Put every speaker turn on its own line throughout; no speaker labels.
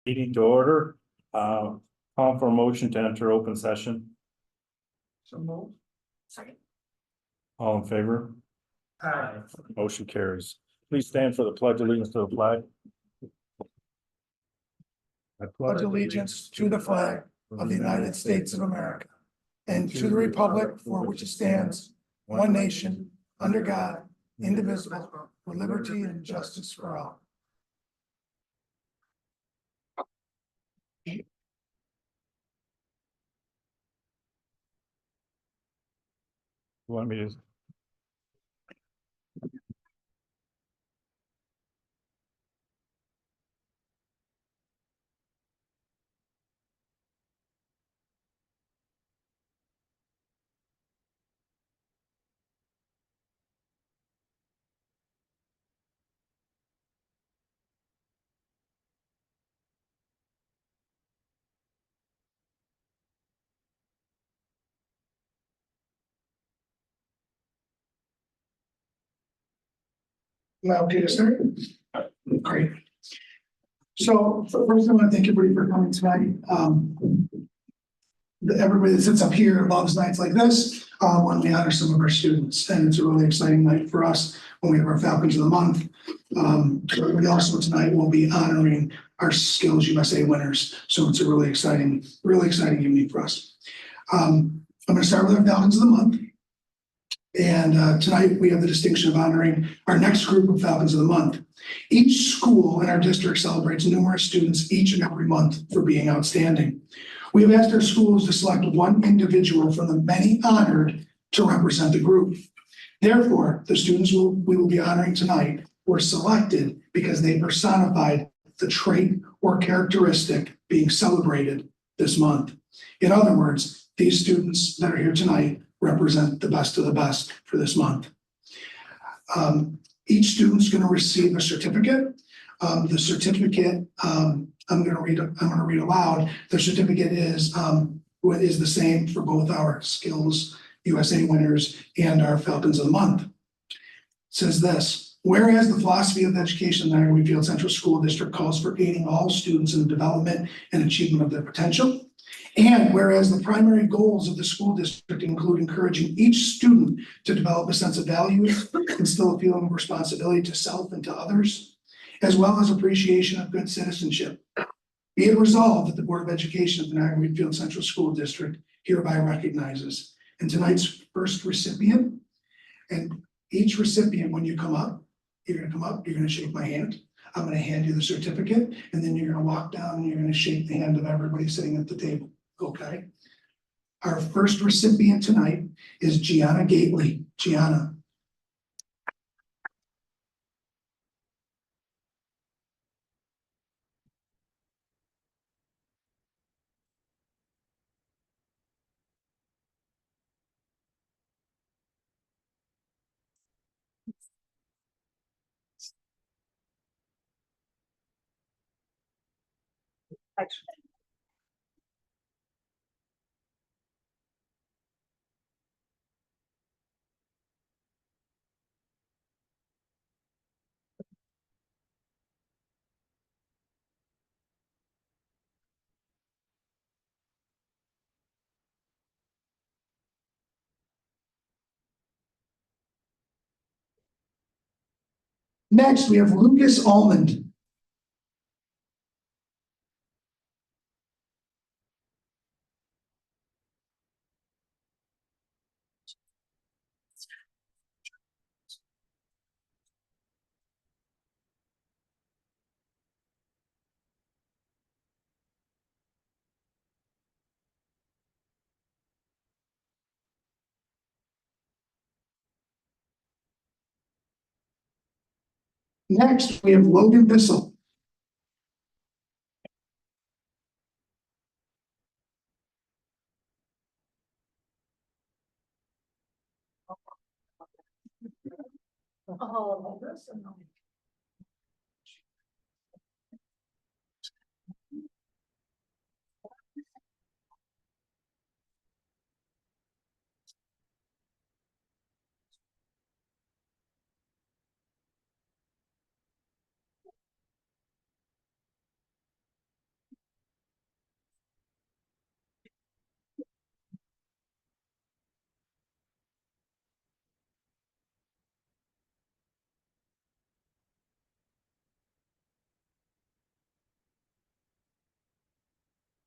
Meeting to order, call for a motion to enter open session.
So moved. Second.
All in favor?
Aye.
Motion carries. Please stand for the pledge of allegiance to the flag. I
Pledge allegiance to the flag of the United States of America and to the republic for which it stands, one nation, under God, indivisible, with liberty and justice for all.
Want me to?
Now, okay to start? Great. So first, I want to thank everybody for coming tonight. Everybody that sits up here loves nights like this, when we honor some of our students, and it's a really exciting night for us when we have our Falcons of the Month. We also tonight will be honoring our Skills USA winners, so it's a really exciting evening for us. I'm going to start with our Falcons of the Month. And tonight we have the distinction of honoring our next group of Falcons of the Month. Each school in our district celebrates numerous students each and every month for being outstanding. We have asked our schools to select one individual from the many honored to represent the group. Therefore, the students we will be honoring tonight were selected because they personified the trait or characteristic being celebrated this month. In other words, these students that are here tonight represent the best of the best for this month. Each student's going to receive a certificate. The certificate, I'm going to read aloud. The certificate is the same for both our Skills USA winners and our Falcons of the Month. It says this: whereas the philosophy of education in the Niagara Wheatfield Central School District calls for aiding all students in the development and achievement of their potential. And whereas the primary goals of the school district include encouraging each student to develop a sense of values, instill a feeling of responsibility to self and to others, as well as appreciation of good citizenship. Be it resolved that the Board of Education of the Niagara Wheatfield Central School District hereby recognizes. And tonight's first recipient, and each recipient, when you come up, you're going to shake my hand. I'm going to hand you the certificate, and then you're going to walk down and you're going to shake the hand of everybody sitting at the table. Okay. Our first recipient tonight is Gianna Gately. Gianna. Next, we have Lucas Almond. Next, we have Logan Bissell.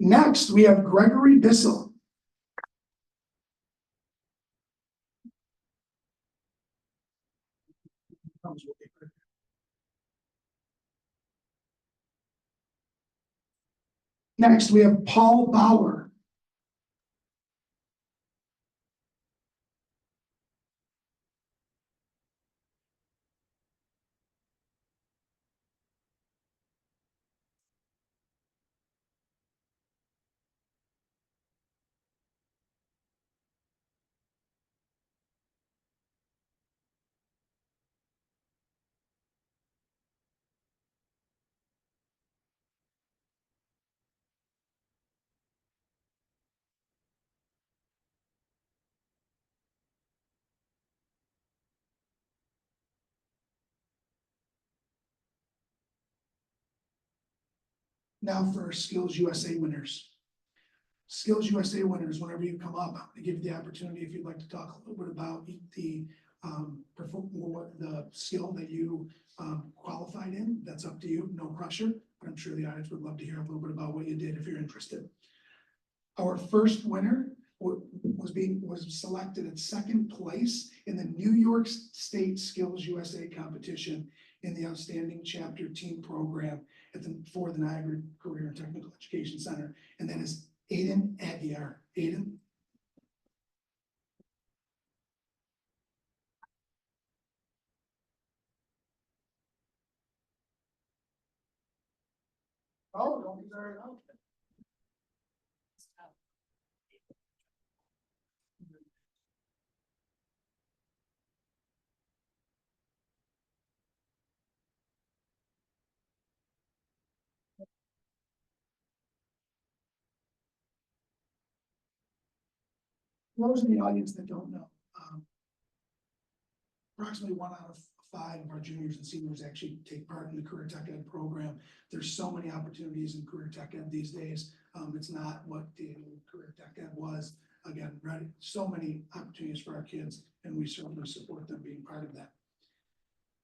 Next, we have Gregory Bissell. Next, we have Paul Bauer. Now for our Skills USA winners. Skills USA winners, whenever you come up, I give you the opportunity if you'd like to talk a little bit about the what the skill that you qualified in. That's up to you, no pressure, but I'm sure the audience would love to hear a little bit about what you did if you're interested. Our first winner was selected at second place in the New York State Skills USA competition in the Outstanding Chapter Team Program for the Niagara Career and Technical Education Center, and that is Aiden Aguiar. Aiden. Oh, don't be very out. For those in the audience that don't know, approximately 1 out of 5 of our juniors and seniors actually take part in the Career Tech Ed program. There's so many opportunities in Career Tech Ed these days. It's not what the Career Tech Ed was. Again, right? So many opportunities for our kids, and we certainly support them being part of that.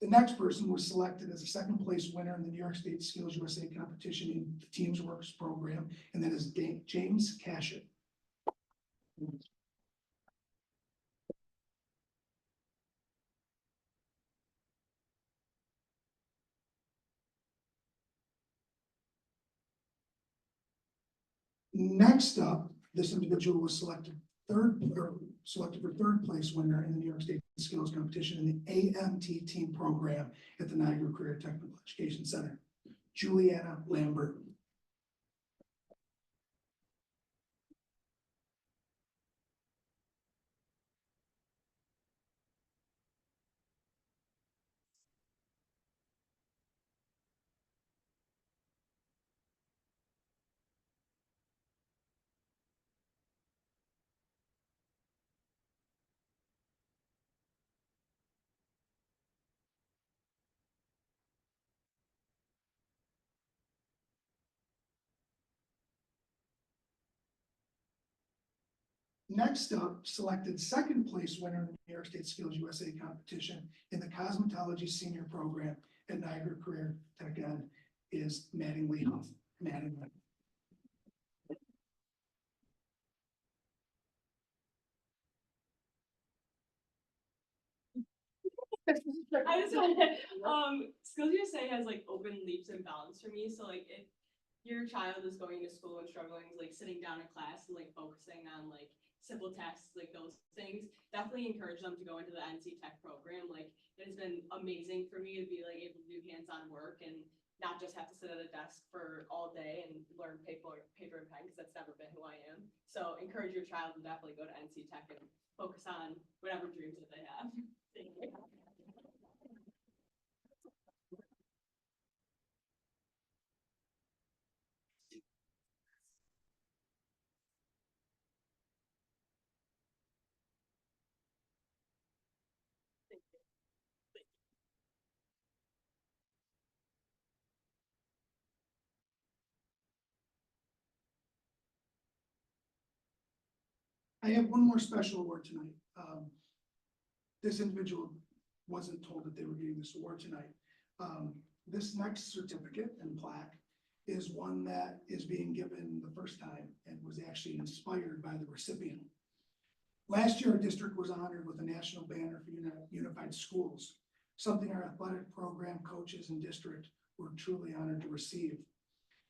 The next person was selected as a second place winner in the New York State Skills USA competition in the Teams Works program, and that is James Cashett. Next up, this individual was selected for third place winner in the New York State Skills competition in the AMT team program at the Niagara Career Technical Education Center, Juliana Lambert. Next up, selected second place winner in the New York State Skills USA competition in the cosmetology senior program at Niagara Career Tech Ed is Mattingly Huff. Mattingly.
I just want Skills USA has like open leaps and bounds for me. So like if your child is going to school and struggling, like sitting down in class and like focusing on like simple tests, like those things, definitely encourage them to go into the NC Tech program. Like it has been amazing for me to be like able to do hands-on work and not just have to sit at a desk for all day and learn paper and pen, because that's never been who I am. So encourage your child to definitely go to NC Tech and focus on whatever dreams that they have. Thank you.
I have one more special award tonight. This individual wasn't told that they were getting this award tonight. This next certificate and plaque is one that is being given the first time and was actually inspired by the recipient. Last year, our district was honored with a national banner for Unified Schools, something our athletic program coaches and district were truly honored to receive.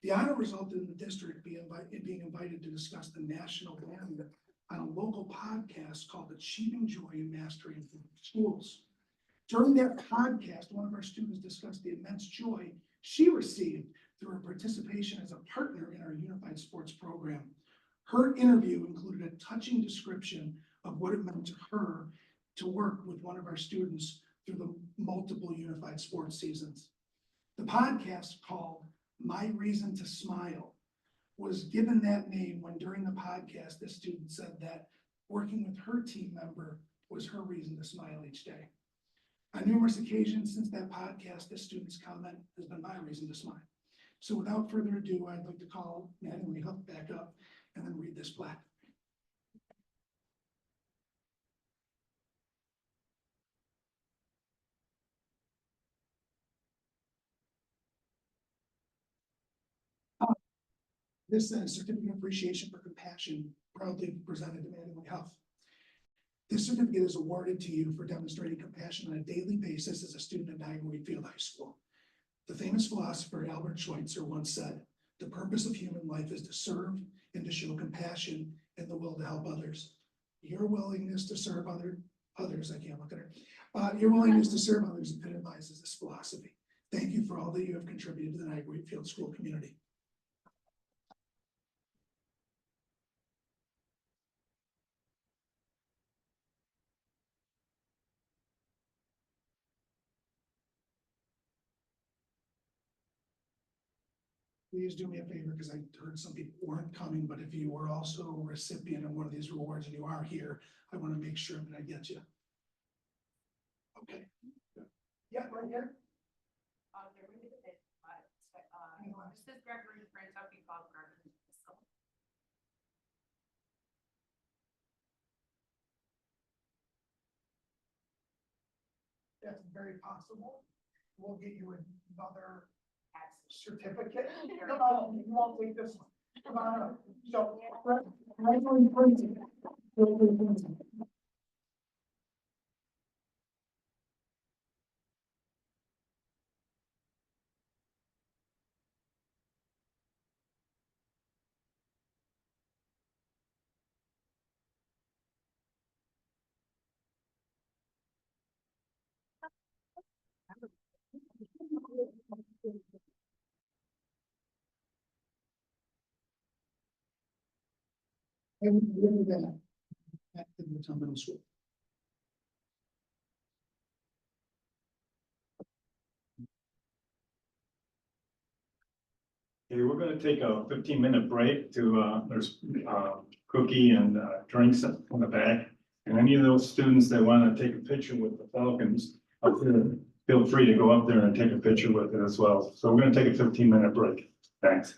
The honor resulted in the district being invited to discuss the national banner on a local podcast called Achieving Joy and Mastery in Schools. During that podcast, one of our students discussed the immense joy she received through her participation as a partner in our Unified Sports program. Her interview included a touching description of what it meant to her to work with one of our students through the multiple Unified Sports seasons. The podcast, called My Reason to Smile, was given that name when during the podcast, this student said that working with her team member was her reason to smile each day. On numerous occasions since that podcast, this student's comment has been my reason to smile. So without further ado, I'd like to call Natalie Huff back up and then read this plaque. This certificate of appreciation for compassion proudly presented to Natalie Huff. This certificate is awarded to you for demonstrating compassion on a daily basis as a student at Niagara Wheatfield High School. The famous philosopher Albert Schweitzer once said, "The purpose of human life is to serve and to show compassion and the will to help others." Your willingness to serve others, I can't look at her. Your willingness to serve others epitomizes this philosophy. Thank you for all that you have contributed to the Niagara Wheatfield School community. Please do me a favor, because I heard some people weren't coming, but if you were also a recipient of one of these rewards and you are here, I want to make sure that I get you. Okay. Yeah, right here.
This is Gregory Prince, I'll be called Gregory.
That's very possible. We'll get you another certificate. Come on, you won't take this one. Come on up. So, Gregory Prince. And we'll do that at the Newtown Middle School.
Okay, we're gonna take a 15-minute break to, there's, cookie and, drinks in the back. And any of those students that wanna take a picture with the Falcons up there, feel free to go up there and take a picture with it as well. So we're gonna take a 15-minute break. Thanks.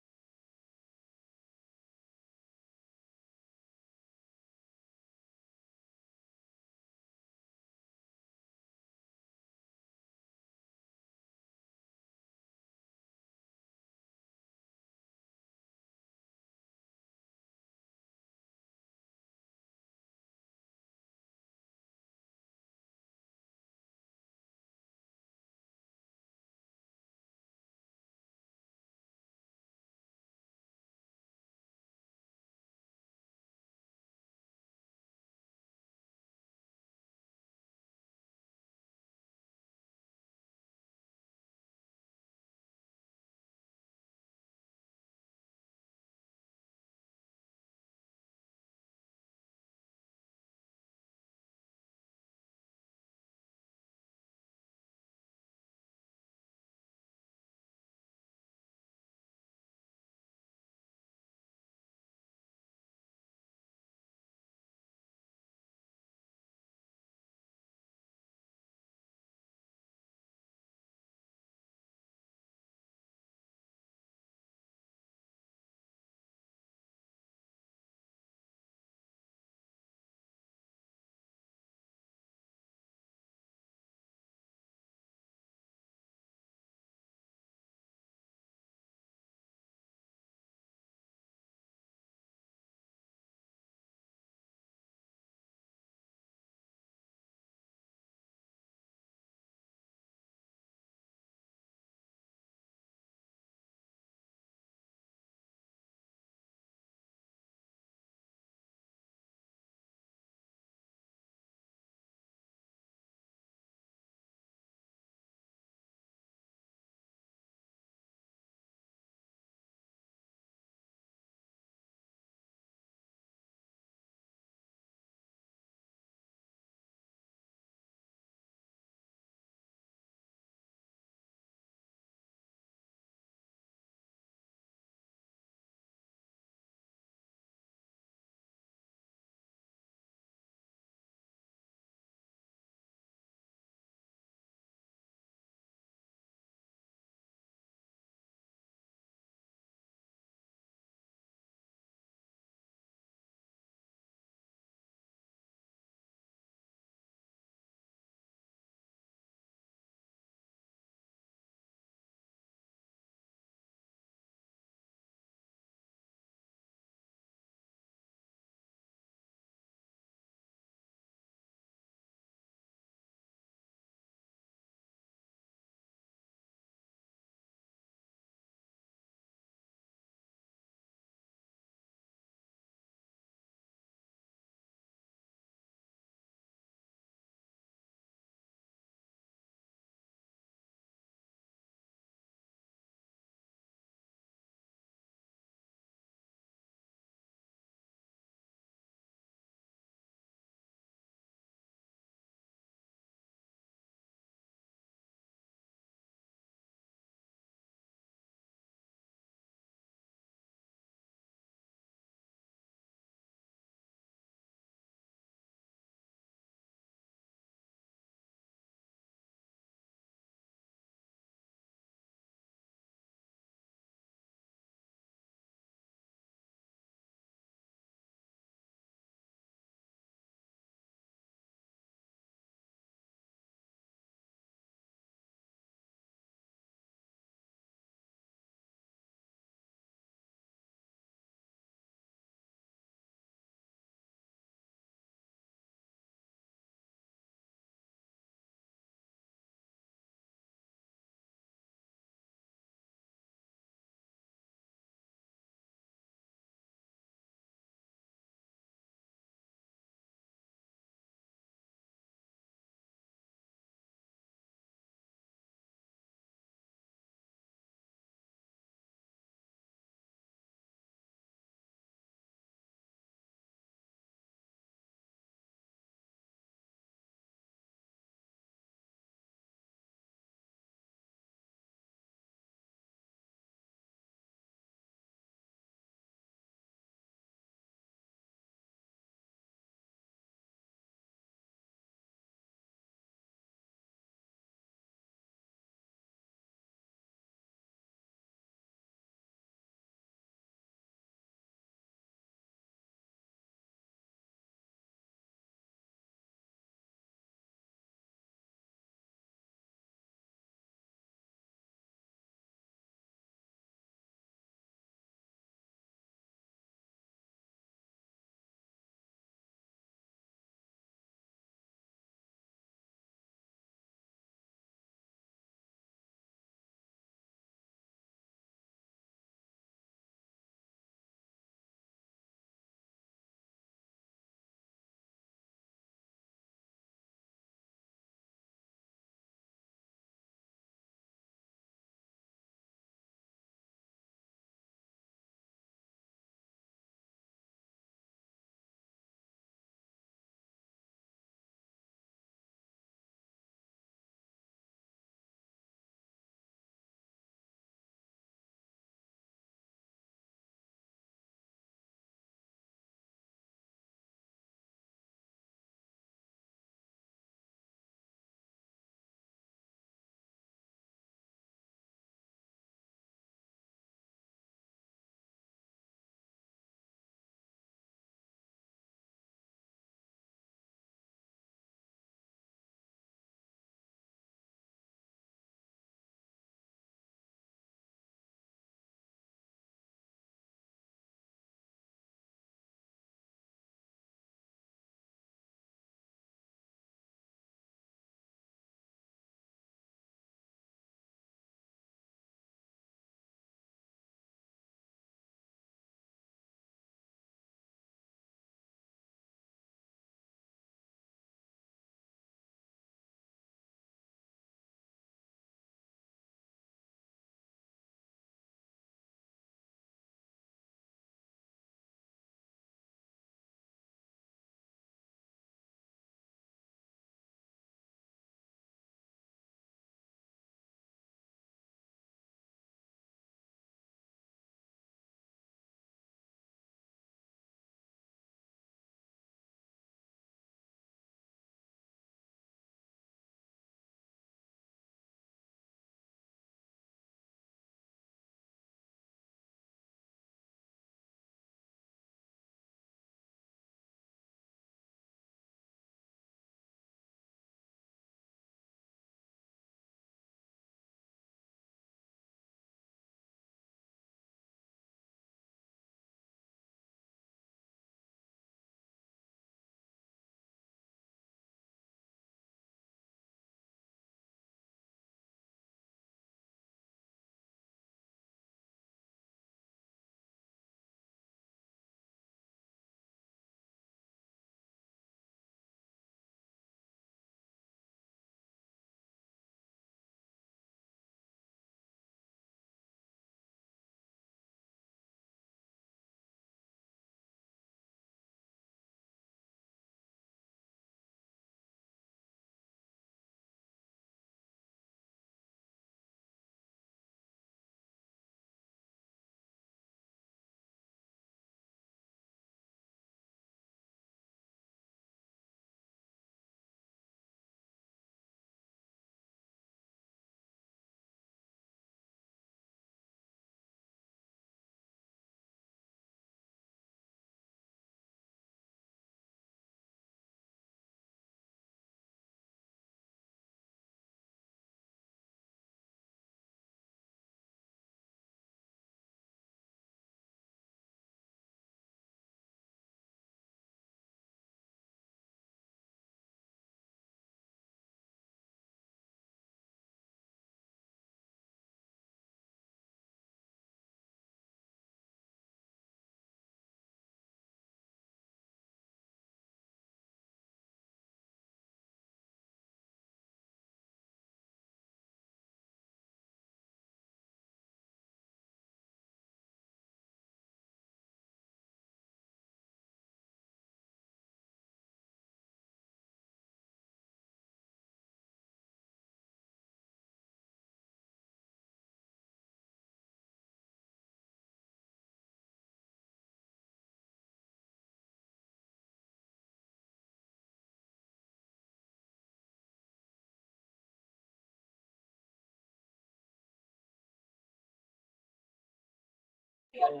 Okay,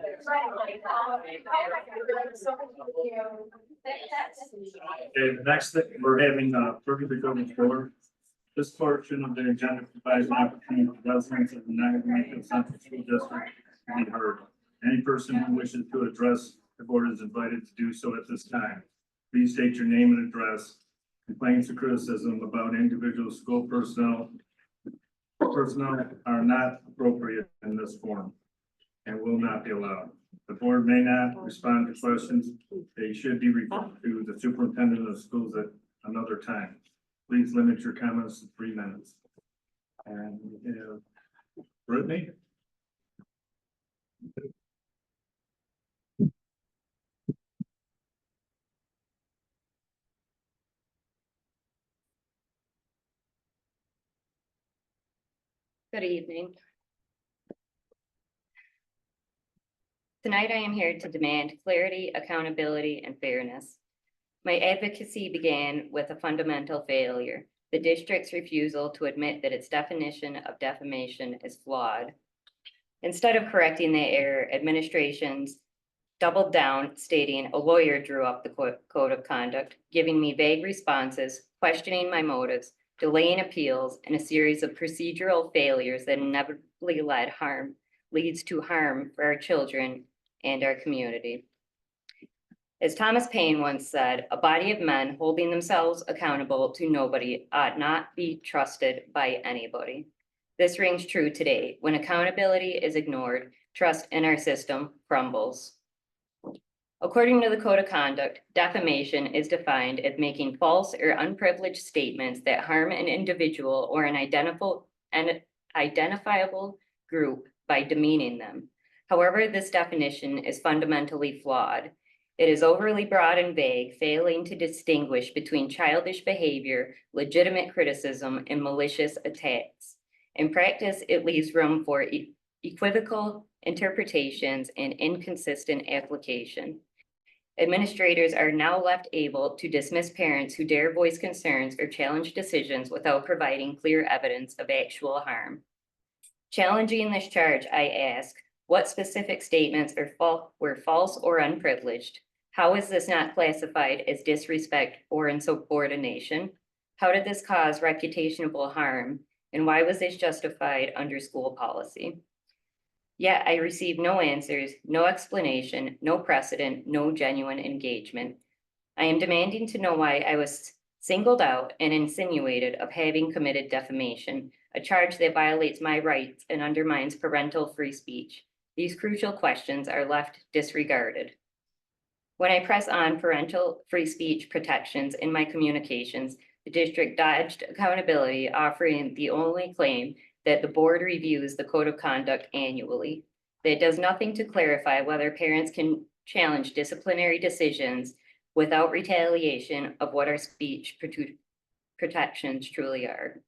the next thing, we're having, further to go before. This portion of the agenda provides an opportunity for residents of the Nagamaco Central School District to be heard. Any person who wishes to address the board is invited to do so at this time. Please state your name and address. Complaints or criticism about individual school personnel are not appropriate in this forum and will not be allowed. The board may not respond to questions. They should be referred to the superintendent of schools at another time. Please limit your comments to 3 minutes. And we have Brittany.
Good evening. Tonight, I am here to demand clarity, accountability, and fairness. My advocacy began with a fundamental failure: the district's refusal to admit that its definition of defamation is flawed. Instead of correcting the error, administrations doubled down, stating a lawyer drew up the code of conduct, giving me vague responses, questioning my motives, delaying appeals, and a series of procedural failures that inevitably leads to harm for our children and our community. As Thomas Paine once said, a body of men holding themselves accountable to nobody ought not be trusted by anybody. This rings true today. When accountability is ignored, trust in our system crumbles. According to the Code of Conduct, defamation is defined as making false or unprivileged statements that harm an individual or an identifiable group by demeaning them. However, this definition is fundamentally flawed. It is overly broad and vague, failing to distinguish between childish behavior, legitimate criticism, and malicious attacks. In practice, it leaves room for equivocal interpretations and inconsistent application. Administrators are now left able to dismiss parents who dare voice concerns or challenge decisions without providing clear evidence of actual harm. Challenging this charge, I ask, what specific statements were false or unprivileged? How is this not classified as disrespect or insubordination? How did this cause reputational harm? And why was this justified under school policy? Yet I received no answers, no explanation, no precedent, no genuine engagement. I am demanding to know why I was singled out and insinuated of having committed defamation, a charge that violates my rights and undermines parental free speech. These crucial questions are left disregarded. When I press on parental free speech protections in my communications, the district dodged accountability, offering the only claim that the board reviews the code of conduct annually. That does nothing to clarify whether parents can challenge disciplinary decisions without retaliation of what our speech protections truly are.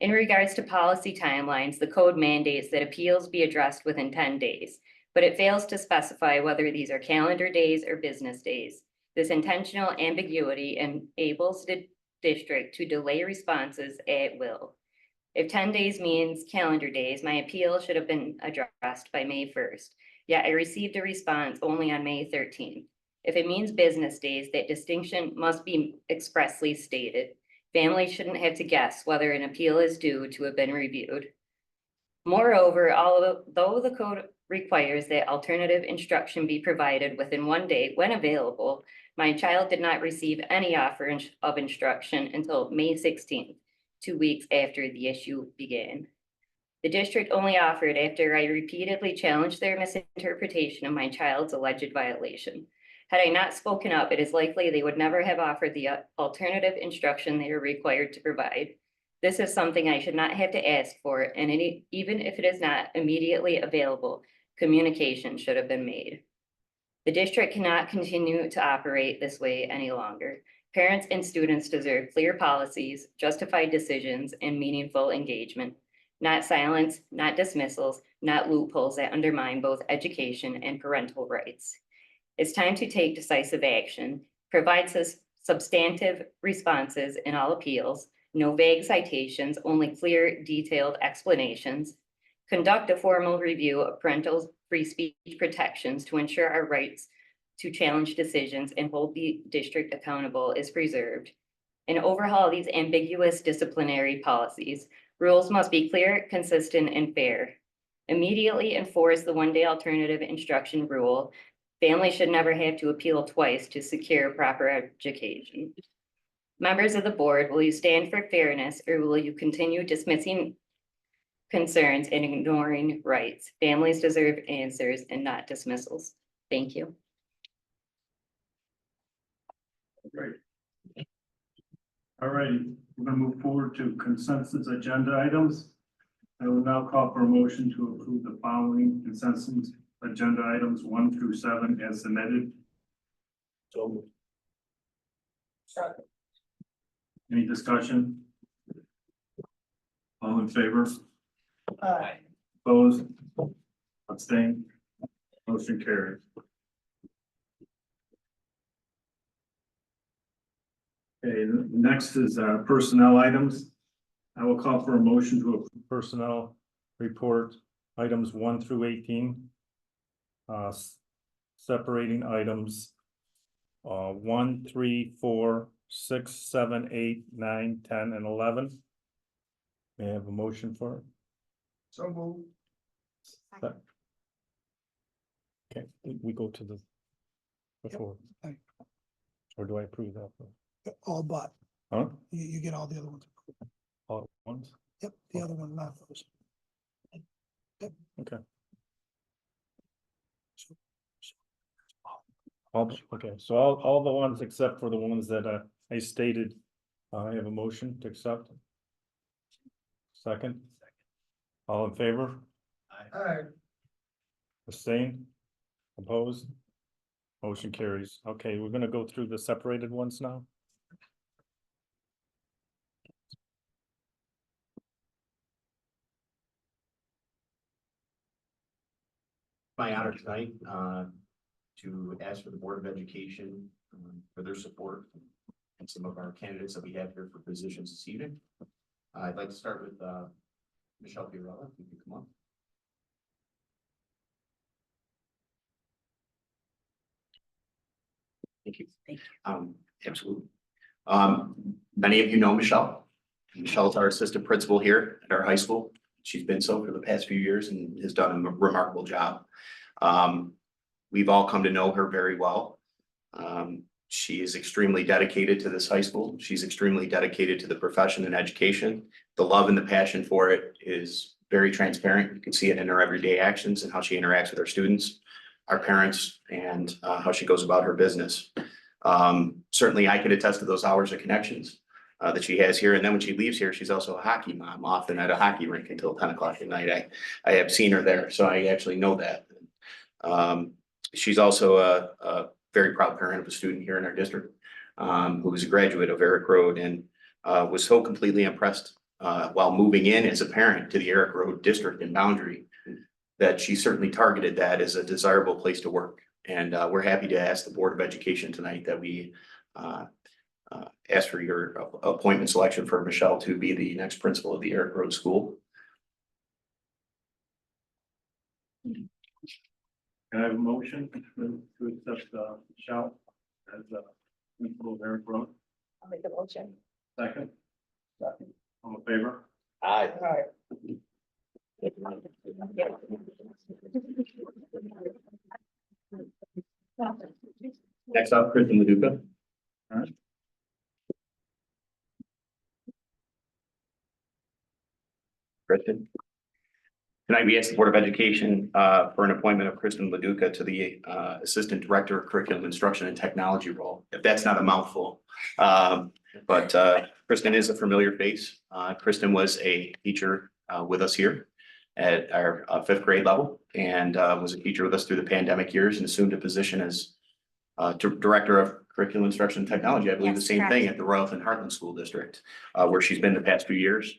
In regards to policy timelines, the code mandates that appeals be addressed within 10 days, but it fails to specify whether these are calendar days or business days. This intentional ambiguity enables the district to delay responses at will. If 10 days means calendar days, my appeal should have been addressed by May 1st, yet I received a response only on May 13th. If it means business days, that distinction must be expressly stated. Families shouldn't have to guess whether an appeal is due to have been reviewed. Moreover, although the code requires that alternative instruction be provided within 1 day when available, my child did not receive any offer of instruction until May 16th, 2 weeks after the issue began. The district only offered after I repeatedly challenged their misinterpretation of my child's alleged violation. Had I not spoken up, it is likely they would never have offered the alternative instruction they are required to provide. This is something I should not have to ask for, and even if it is not immediately available, communication should have been made. The district cannot continue to operate this way any longer. Parents and students deserve clear policies, justified decisions, and meaningful engagement, not silence, not dismissals, not loopholes that undermine both education and parental rights. It's time to take decisive action, provide substantive responses in all appeals, no vague citations, only clear, detailed explanations. conduct a formal review of parental free speech protections to ensure our rights to challenge decisions and hold the district accountable is preserved, and overhaul these ambiguous disciplinary policies. Rules must be clear, consistent, and fair. Immediately enforce the one-day alternative instruction rule. Families should never have to appeal twice to secure proper education. Members of the board, will you stand for fairness, or will you continue dismissing concerns and ignoring rights? Families deserve answers and not dismissals. Thank you.
Great. All righty, we're gonna move forward to consensus agenda items. I will now call for a motion to approve the following consensus agenda items 1 through 7 as submitted. So. Any discussion? All in favor?
Aye.
Opposed? Abstained? Motion carried. Okay, next is personnel items. I will call for a motion to approve personnel report items 1 through 18. Separating items 1, 3, 4, 6, 7, 8, 9, 10, and 11. May I have a motion for it?
So move.
Okay, we go to the before.
Aye.
Or do I approve that?
All but,
Huh?
you get all the other ones.
All at once?
Yep, the other one, not those.
Okay.
So-
Okay, so all the ones except for the ones that I stated, I have a motion to accept. Second. All in favor?
Aye.
Abstain? Opposed? Motion carries. Okay, we're gonna go through the separated ones now.
My honor tonight, to ask for the Board of Education, for their support and some of our candidates that we have here for positions this evening. I'd like to start with, Michelle Fiorella, if you could come on. Thank you. Absolutely. Many of you know Michelle. Michelle's our assistant principal here at our high school. She's been so for the past few years and has done a remarkable job. We've all come to know her very well. She is extremely dedicated to this high school. She's extremely dedicated to the profession and education. The love and the passion for it is very transparent. You can see it in her everyday actions and how she interacts with her students, our parents, and how she goes about her business. Certainly I could attest to those hours of connections that she has here. And then when she leaves here, she's also a hockey mom, often at a hockey rink until 10 o'clock at night. I have seen her there, so I actually know that. She's also a very proud parent of a student here in our district, who was a graduate of Eric Road and was so completely impressed while moving in as a parent to the Eric Road district and boundary that she certainly targeted that as a desirable place to work. And we're happy to ask the Board of Education tonight that we ask for your appointment selection for Michelle to be the next principal of the Eric Road School.
Can I have a motion to accept Michelle as principal of Eric Road?
I'll make a motion.
Second? Second. All in favor?
Aye. Next up, Kristen Leduca.
All right.
Kristen. Tonight, we asked the Board of Education for an appointment of Kristen Leduca to the Assistant Director of Curriculum Instruction and Technology role, if that's not a mouthful. But Kristen is a familiar face. Kristen was a teacher with us here at our 5th grade level and was a teacher with us through the pandemic years and assumed a position as Director of Curriculum Instruction and Technology. I believe the
Yes,
same
correct.
thing at the Royalton Heartland School District, where she's been the past few years.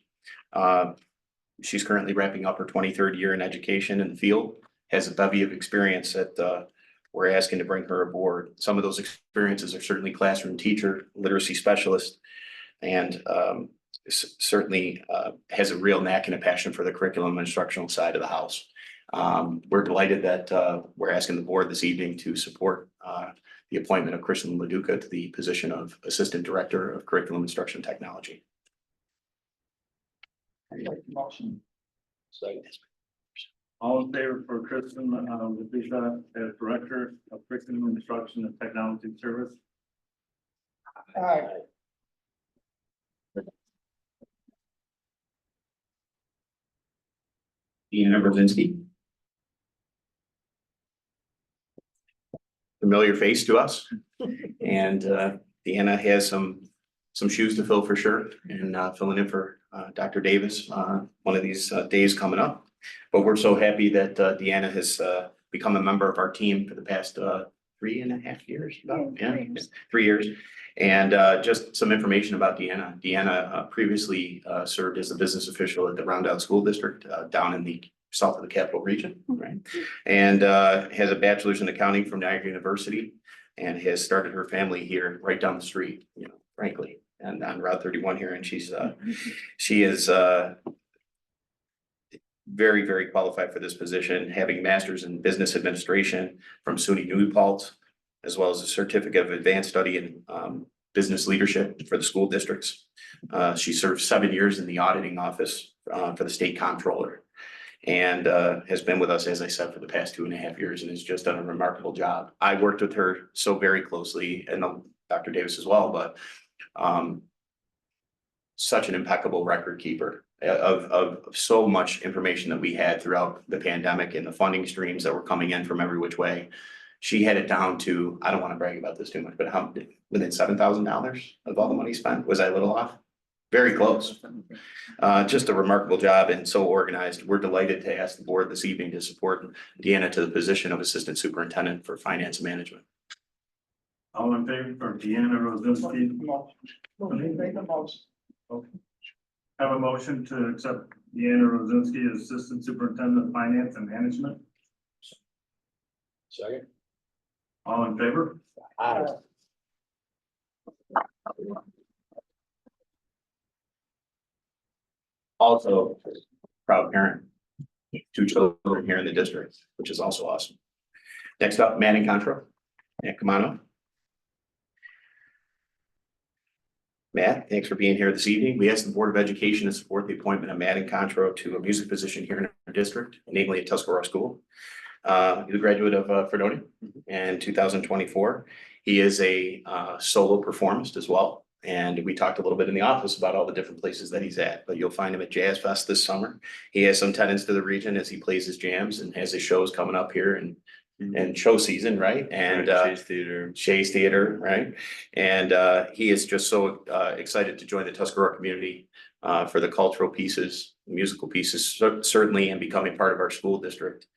She's currently wrapping up her 23rd year in education in the field, has a bevy of experience that we're asking to bring her aboard. Some of those experiences are certainly classroom teacher, literacy specialist, and certainly has a real knack and a passion for the curriculum and instructional side of the house. We're delighted that we're asking the board this evening to support the appointment of Kristen Leduca to the position of Assistant Director of Curriculum Instruction Technology.
All in favor for Kristen, Leduca as Director of Curriculum Instruction and Technology Service?
Deanna Brzezinski. Familiar face to us. And Deanna has some shoes to fill for sure, and filling in for Dr. Davis one of these days coming up. But we're so happy that Deanna has become a member of our team for the past 3.5 years. Yeah, 3 years. And just some information about Deanna. Deanna previously served as a business official at the Rondout School District down in the south of the Capital Region, right? And has a bachelor's in accounting from Niagara University, and has started her family here right down the street, you know, frankly, and on Route 31 here. And she is very, very qualified for this position, having a master's in business administration from SUNY New Paltz, as well as a certificate of advanced study in business leadership for the school districts. She served 7 years in the auditing office for the state comptroller, and has been with us, as I said, for the past 2.5 years, and has just done a remarkable job. I worked with her so very closely, and Dr. Davis as well, but such an impeccable record keeper of so much information that we had throughout the pandemic and the funding streams that were coming in from every which way. She had it down to, I don't want to brag about this too much, but within $7,000 of all the money spent. Was I a little off? Very close. Just a remarkable job and so organized. We're delighted to ask the board this evening to support Deanna to the position of Assistant Superintendent for Finance and Management.
All in favor for Deanna Rosinski? Okay. Have a motion to accept Deanna Rosinski as Assistant Superintendent of Finance and Management.
Second.
All in favor?
Aye.
Also, proud parent, 2 children here in the district, which is also awesome. Next up, Manning Contra. Yeah, come on up. Matt, thanks for being here this evening. We asked the Board of Education to support the appointment of Manning Contra to a music position here in our district, namely at Tuscarora School. He's a graduate of Fredonia in 2024. He is a solo performist as well. And we talked a little bit in the office about all the different places that he's at, but you'll find him at Jazz Fest this summer. He has some tenants to the region as he plays his jams and has his shows coming up here and show season, right? And Shays Theater, right? And he is just so excited to join the Tuscarora community for the cultural pieces, musical pieces, certainly, and becoming part of our school district.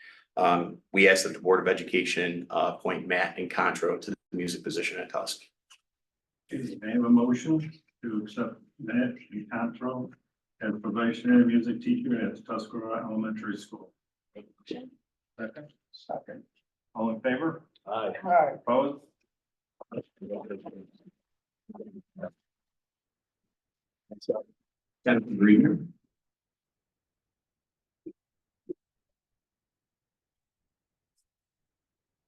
We ask that the Board of Education appoint Matt and Contra to the music position at Tusk.
I have a motion to accept Matt and Contra as probationary music teacher at Tuscarora Elementary School. Second. All in favor?
Aye.
Opposed?
Jennifer Greener.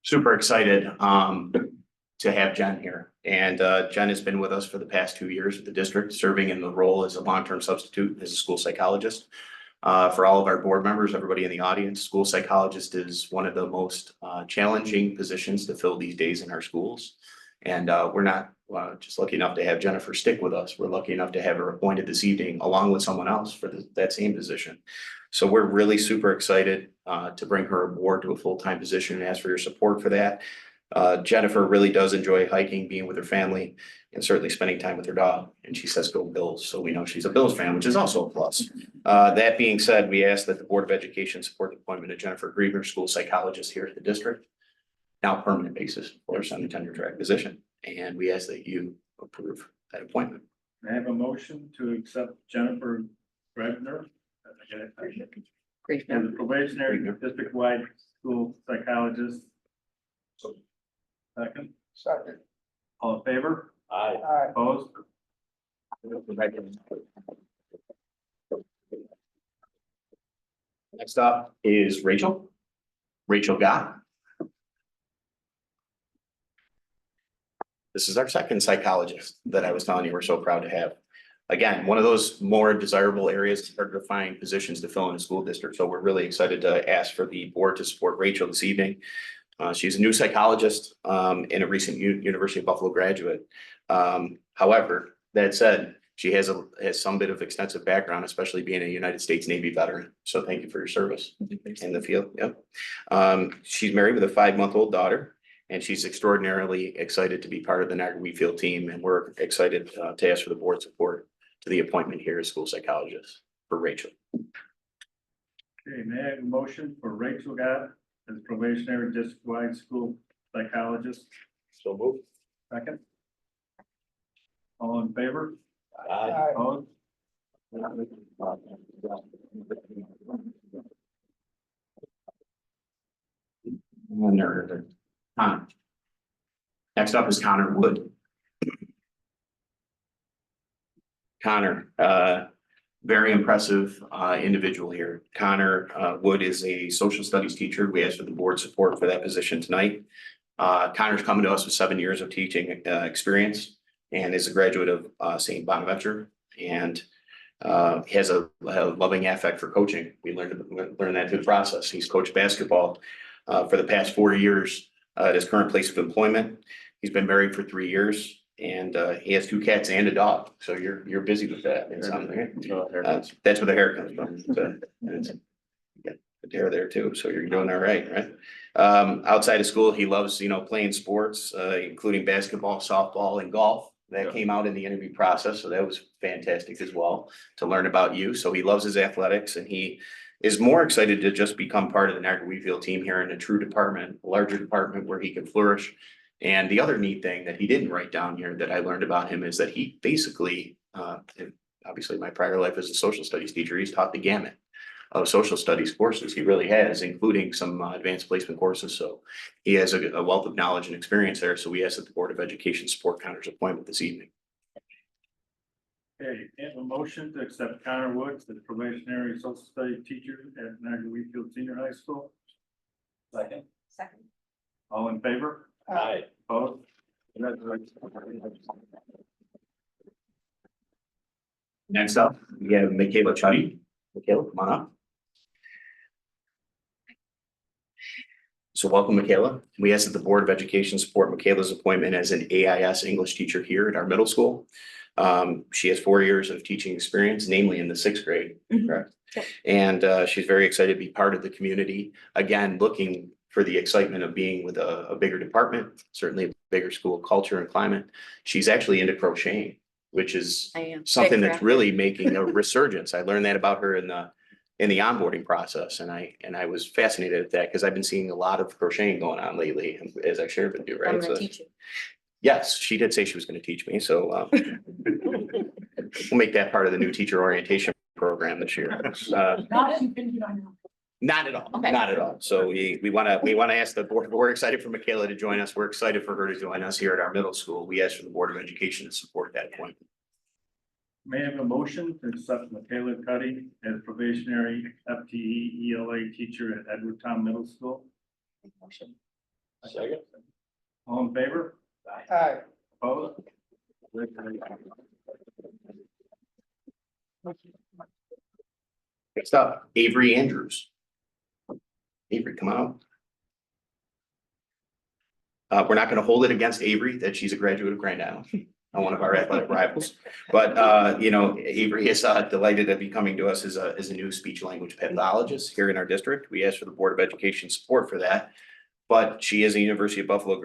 Super excited to have Jen here. And Jen has been with us for the past 2 years with the district, serving in the role as a long-term substitute as a school psychologist. For all of our board members, everybody in the audience, school psychologist is one of the most challenging positions to fill these days in our schools. And we're not just lucky enough to have Jennifer stick with us. We're lucky enough to have her appointed this evening along with someone else for that same position. So we're really super excited to bring her aboard to a full-time position and ask for your support for that. Jennifer really does enjoy hiking, being with her family, and certainly spending time with her dog. And she says go Bills, so we know she's a Bills fan, which is also a plus. That being said, we ask that the Board of Education support the appointment of Jennifer Grieber, school psychologist here at the district, now permanent basis for a semi-tenure track position. And we ask that you approve that appointment.
I have a motion to accept Jennifer Grebner as a probationary district-wide school psychologist. Second. All in favor?
Aye.
Opposed?
Next up is Rachel. Rachel Gott. This is our second psychologist that I was telling you we're so proud to have. Again, one of those more desirable areas to start to find positions to fill in a school district. So we're really excited to ask for the board to support Rachel this evening. She's a new psychologist and a recent University of Buffalo graduate. However, that said, she has some bit of extensive background, especially being a United States Navy veteran. So thank you for your service in the field. Yep. She's married with a 5-month-old daughter. And she's extraordinarily excited to be part of the Niagara Wheatfield team, and we're excited to ask for the board support to the appointment here as school psychologist for Rachel.
Okay, may I have a motion for Rachel Gott as probationary district-wide school psychologist?
So move.
Second. All in favor?
Aye.
Opposed?
Connor. Next up is Connor Wood. Connor, very impressive individual here. Connor Wood is a social studies teacher. We asked for the board support for that position tonight. Connor's coming to us with 7 years of teaching experience and is a graduate of St. Bonaventure, and he has a loving affect for coaching. We learned that through the process. He's coached basketball for the past 4 years at his current place of employment. He's been married for 3 years, and he has 2 cats and a dog. So you're busy with that. It sounds like. That's where the hair comes from. Yeah, the hair there too. So you're doing all right, right? Outside of school, he loves, playing sports, including basketball, softball, and golf. That came out in the interview process, so that was fantastic as well to learn about you. So he loves his athletics, and he is more excited to just become part of the Niagara Wheatfield team here in a true department, a larger department where he can flourish. And the other neat thing that he didn't write down here that I learned about him is that he basically, obviously my prior life as a social studies teacher, he's taught the gamut of social studies courses. He really has, including some advanced placement courses. So he has a wealth of knowledge and experience there. So we ask that the Board of Education support Connor's appointment this evening.
Okay, and a motion to accept Connor Woods as probationary social studies teacher at Niagara Wheatfield Senior High School. Second.
Second.
All in favor?
Aye.
Opposed? Congratulations.
Next up, we have Michaela Chuddy. Michaela, come on up. So welcome, Michaela. We ask that the Board of Education support Michaela's appointment as an AIS English teacher here at our middle school. She has 4 years of teaching experience, namely in the 6th grade, correct?
Yep.
And she's very excited to be part of the community. Again, looking for the excitement of being with a bigger department, certainly a bigger school culture and climate. She's actually into crocheting, which is
I am.
something
Big
that's
crafter.
really making a resurgence. I learned that about her in the onboarding process, and I was fascinated at that because I've been seeing a lot of crocheting going on lately, as I shared with you, right?
I'm gonna
So-
teach you.
Yes, she did say she was going to teach me, so we'll make that part of the new teacher orientation program this year. Not at all,
Okay.
not at all. So we want to ask the board, we're excited for Michaela to join us. We're excited for her to join us here at our middle school. We ask for the Board of Education to support that appointment.
May I have a motion to accept Michaela Cuddy as probationary FTE ELA teacher at Edwardtown Middle School?
Second.
All in favor?
Aye.
Opposed?
Next up, Avery Andrews. Avery, come on up. We're not going to hold it against Avery that she's a graduate of Grand Island, one of our athletic rivals. But, Avery is delighted to be coming to us as a new speech language pathologist here in our district. We asked for the Board of Education support for that. But she is a University of Buffalo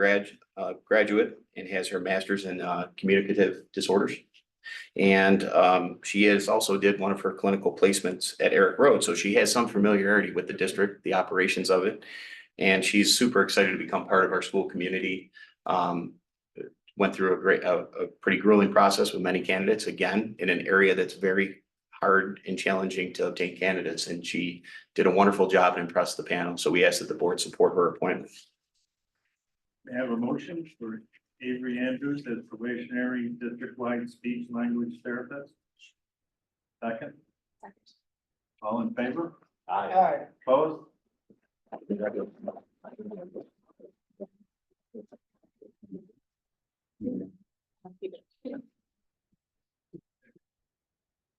graduate and has her master's in communicative disorders. And she has also did one of her clinical placements at Eric Road. So she has some familiarity with the district, the operations of it. And she's super excited to become part of our school community. Went through a pretty grueling process with many candidates, again, in an area that's very hard and challenging to obtain candidates. And she did a wonderful job and impressed the panel. So we ask that the board support her appointment.
May I have a motion for Avery Andrews as probationary district-wide speech language therapist? Second.
Second.
All in favor? Aye. Opposed?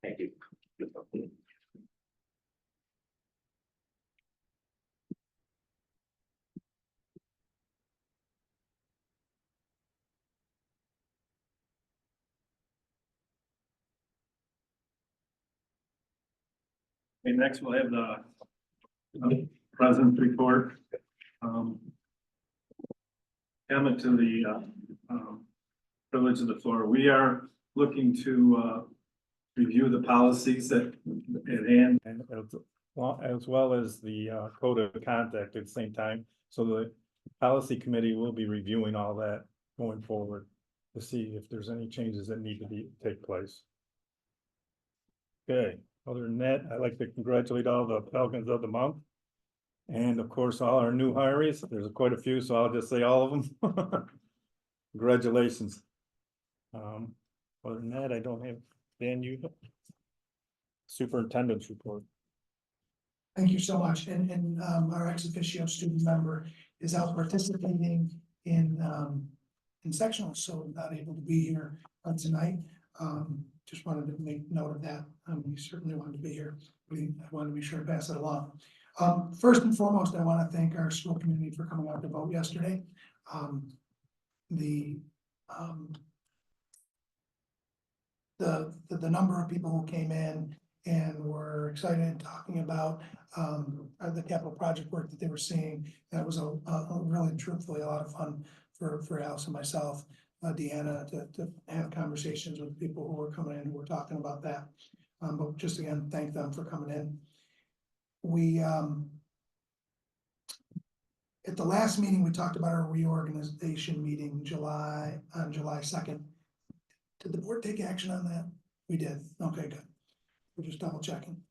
Thank you.
Okay, next we'll have the president's report. Comment to the privilege of the floor. We are looking to review the policies that at hand. And as well as the code of conduct at the same time. So the policy committee will be reviewing all that going forward to see if there's any changes that need to take place. Okay, other than that, I'd like to congratulate all the Falcons of the month. And of course, all our new hires. There's quite a few, so I'll just say all of them. Congratulations. Other than that, I don't have, Dan, you. Superintendent's report.
Thank you so much. And our ex officio student member is out participating in sectional, so not able to be here tonight. Just wanted to make note of that. We certainly wanted to be here. I wanted to be sure to pass it along. First and foremost, I want to thank our school community for coming out to vote yesterday. The number of people who came in and were excited talking about the capital project work that they were seeing. That was a really truthfully a lot of fun for Alice and myself, Deanna, to have conversations with people who were coming in, who were talking about that. But just again, thank them for coming in. We at the last meeting, we talked about our reorganization meeting on July 2nd. Did the board take action on that? We did. Okay, good. We're just double checking.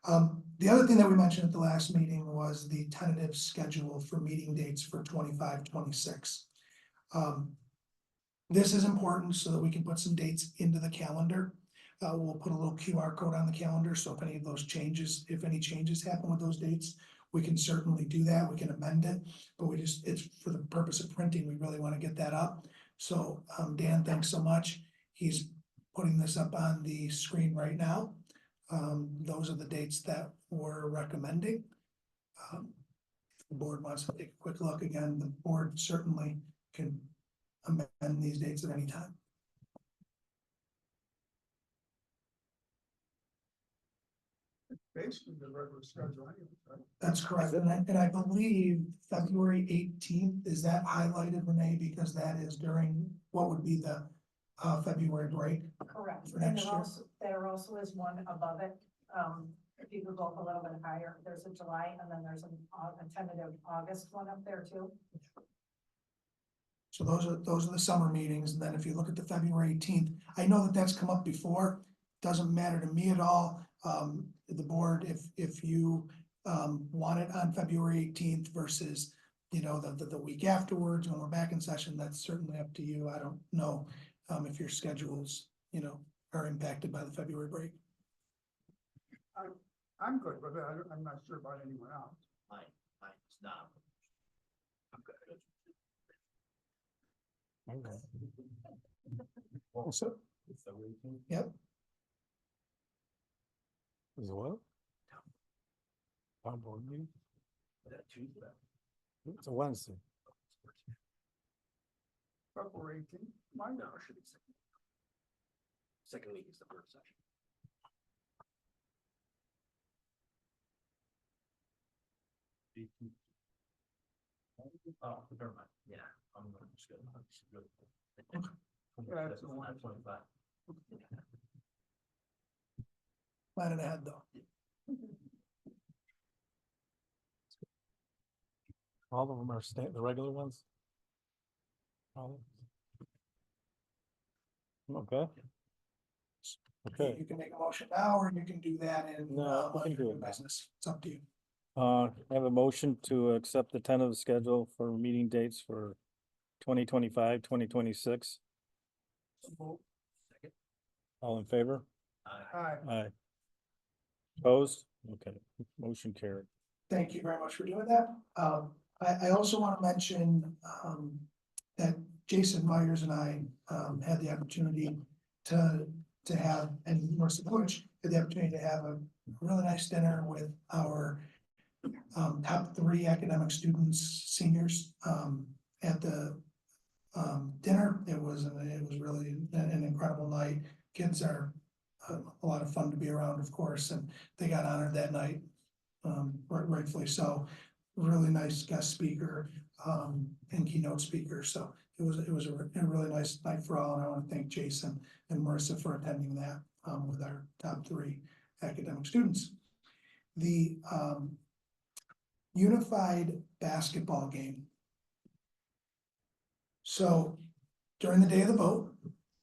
The other thing that we mentioned at the last meeting was the tentative schedule for meeting dates for 25-26. This is important so that we can put some dates into the calendar. We'll put a little QR code on the calendar. So if any of those changes, if any changes happen with those dates, we can certainly do that. We can amend it, but it's for the purpose of printing. We really want to get that up. So Dan, thanks so much. He's putting this up on the screen right now. Those are the dates that we're recommending. If the board wants to take a quick look again, the board certainly can amend these dates at any time.
Basically the regular schedule anyway, right?
That's correct. And I believe February 18th, is that highlighted, Renee? Because that is during what would be the February break.
Correct.
For
And
next year.
there also is one above it. If you could go up a little bit higher, there's a July and then there's a tentative August one up there too.
So those are the summer meetings. And then if you look at the February 18th, I know that that's come up before. Doesn't matter to me at all. The board, if you want it on February 18th versus, you know, the week afterwards when we're back in session, that's certainly up to you. I don't know if your schedules, you know, are impacted by the February break.
I'm good with it. I'm not sure about anyone else.
Mine's not. I'm good.
Also, yep.
Is it what? Town board meeting? It's a Wednesday.
February 18th, mine.
No, it should be second week is the first session. Oh, never mind. Yeah, I'm just good.
Yeah, that's the one.
Plan it ahead though.
All of them are the regular ones? All of them? Okay. Okay,
You can make a motion now, or you can do that in
No, we can do
under
it now.
business. It's up to you.
I have a motion to accept the tentative schedule for meeting dates for 2025, 2026. All in favor?
Aye.
Aye. Opposed?
Okay, motion carried.
Thank you very much for doing that. I also want to mention, that Jason Myers and I, had the opportunity to have, and Marissa Butch had the opportunity to have a really nice dinner with our top 3 academic students, seniors, at the dinner. It was really an incredible night. Kids are a lot of fun to be around, of course, and they got honored that night, rightfully so. Really nice guest speaker, and keynote speaker. So it was a really nice night for all, and I want to thank Jason and Marissa for attending that, with our top 3 academic students. The unified basketball game. So during the day of the vote,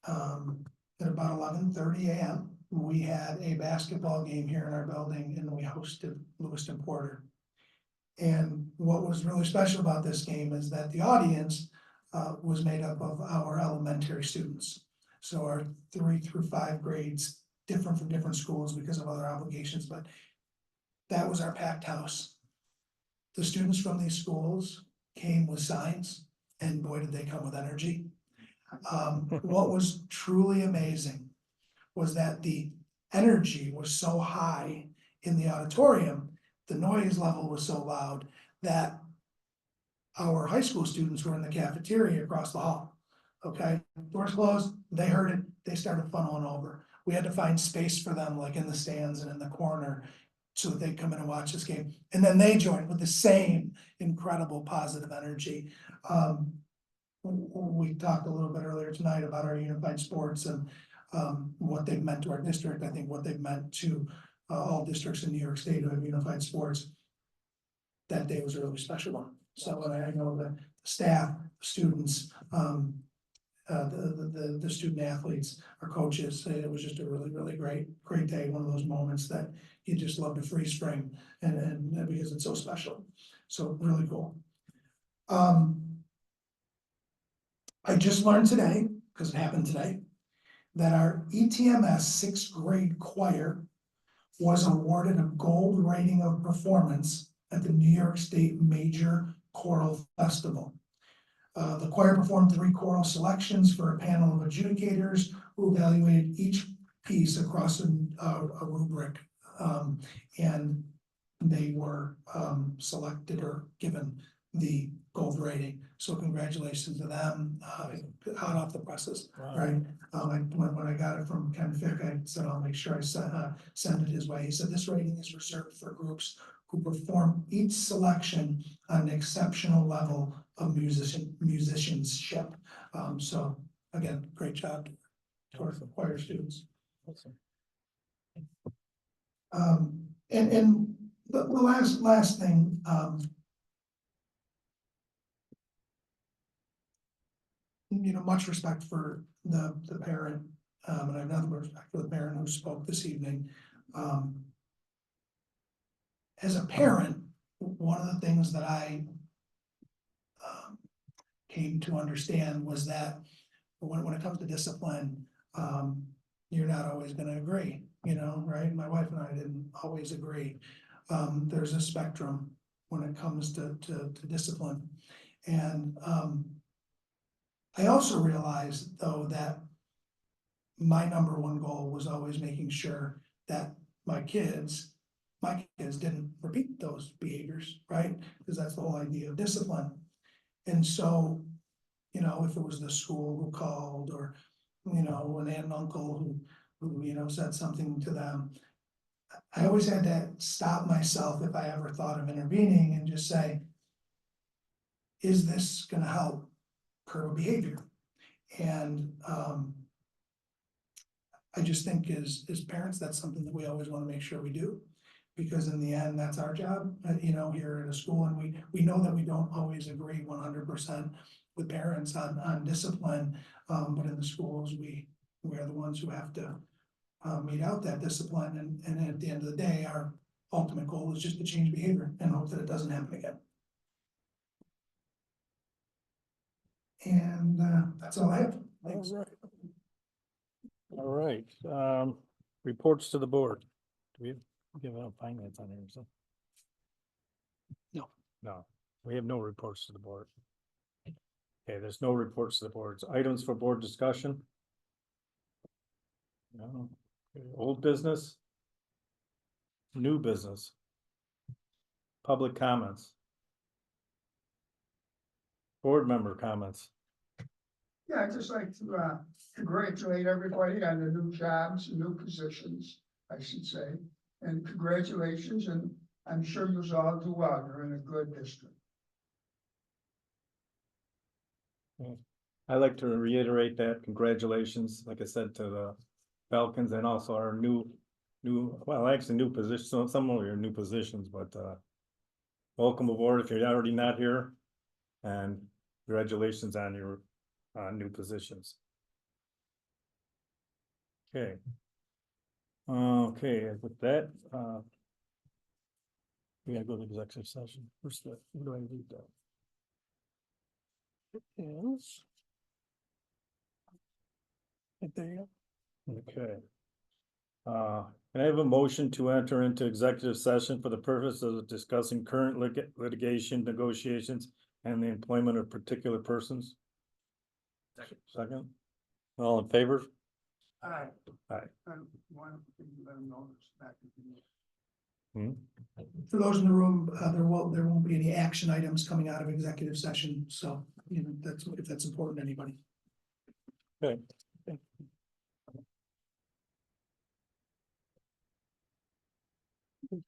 at about 11:30 a.m., we had a basketball game here in our building, and we hosted Lewiston Porter. And what was really special about this game is that the audience was made up of our elementary students. So our 3 through 5 grades, different from different schools because of other obligations, but that was our packed house. The students from these schools came with signs, and boy, did they come with energy. What was truly amazing was that the energy was so high in the auditorium, the noise level was so loud that our high school students were in the cafeteria across the hall. Okay, doors closed, they heard it, they started funneling over. We had to find space for them, like in the stands and in the corner, so that they'd come in and watch this game. And then they joined with the same incredible positive energy. We talked a little bit earlier tonight about our unified sports and what they've meant to our district. I think what they've meant to all districts in New York State who have unified sports. That day was a really special one. So I know that the staff, students, the student athletes, our coaches, it was just a really great day. One of those moments that you just love to freeze frame, and because it's so special. So really cool. I just learned today, because it happened today, that our ETMS 6th grade choir was awarded a gold rating of performance at the New York State Major Choral Festival. The choir performed 3 choral selections for a panel of adjudicators who evaluated each piece across a rubric, and they were selected or given the gold rating. So congratulations to them, hot off the presses, right? When I got it from Ken Fick, I said, I'll make sure I send it his way. He said, this rating is reserved for groups who perform each selection on an exceptional level of musicianship. So again, great job to our choir students.
Awesome.
And the last thing, much respect for the parent, and I have nothing but respect for the parent who spoke this evening. As a parent, one of the things that I came to understand was that when it comes to discipline, you're not always going to agree, right? My wife and I didn't always agree. There's a spectrum when it comes to discipline. And I also realized, though, that my number one goal was always making sure that my kids didn't repeat those behaviors, right? Because that's the whole idea of discipline. And so, if it was the school who called, or, an aunt and uncle who said something to them, I always had to stop myself if I ever thought of intervening and just say, is this going to help curb behavior? And I just think as parents, that's something that we always want to make sure we do, because in the end, that's our job, here at a school. And we know that we don't always agree 100% with parents on discipline, but in the schools, we are the ones who have to mete out that discipline. And at the end of the day, our ultimate goal is just to change behavior and hope that it doesn't happen again. And that's all I have. Thanks.
All right, reports to the board. Do we have Give out finance on there, so.
No.
No, we have no reports to the board. Okay, there's no reports to the boards. Items for board discussion? No. Okay, old business? New business? Public comments? Board member comments?
Yeah, I'd just like to congratulate everybody on the new jobs, new positions, I should say. And congratulations, and I'm sure you'll all do well. You're in a good district.
I'd like to reiterate that congratulations, like I said, to the Falcons and also our well, actually new positions, some of your new positions, but welcome aboard if you're already not here. And congratulations on your new positions. Okay. Okay, with that, we gotta go to executive session. First, where do I read that? Yes. Right there. Okay. Can I have a motion to enter into executive session for the purpose of discussing current litigation negotiations and the employment of particular persons? Second. All in favor?
Aye.
Aye.
And one thing you let them know is that.
Hmm?
For those in the room, there won't be any action items coming out of executive session, so, you know, that's, if that's important to anybody.
Okay.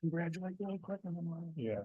Congratulate you really quick and then we'll.
Yeah.